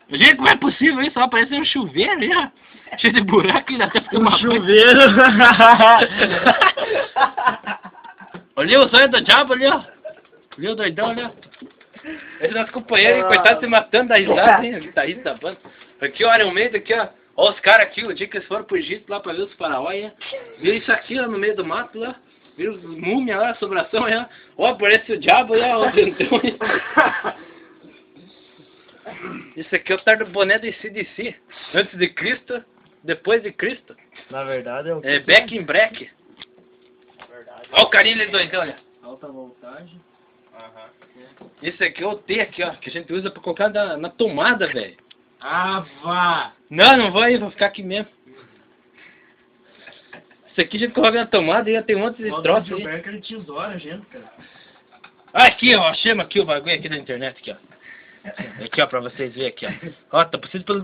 Gente, como é possível isso? Só parece um chuveiro ali, ó. Cheio de buraco e até fica uma chuveiro. Olha o sonho do diabo ali, ó. Olha o doidão ali, ó. Esse nosso companheiro, coitado, se matando da risada, hein? Ele tá rindo da banda. Aqui, ó, no meio daqui, ó. Ó os caras aqui, o dia que eles foram pro Egito lá pra ver os faraós, viram isso aqui, ó, no meio do mato, lá. Viram os múmias lá, assombração, ó. Parece o diabo, ó, o dentão, Isso aqui é o tal do boné do CDC. Antes de Cristo, depois de Cristo. Na verdade é o que? É back in break. Ó o carinho ali doidão, olha. Alta voltagem. Esse aqui é o T aqui, ó, que a gente usa pra colocar na tomada, velho. Ah, vá! Não vai, vou ficar aqui mesmo. Isso aqui a gente coloca na tomada e já tem um monte de troço aí. Ele tesoura, gente, cara. Aqui, ó, chama aqui o bagulho aqui da internet, aqui, ó. Aqui, ó, pra vocês verem aqui, ó. Ó, tá preciso pelo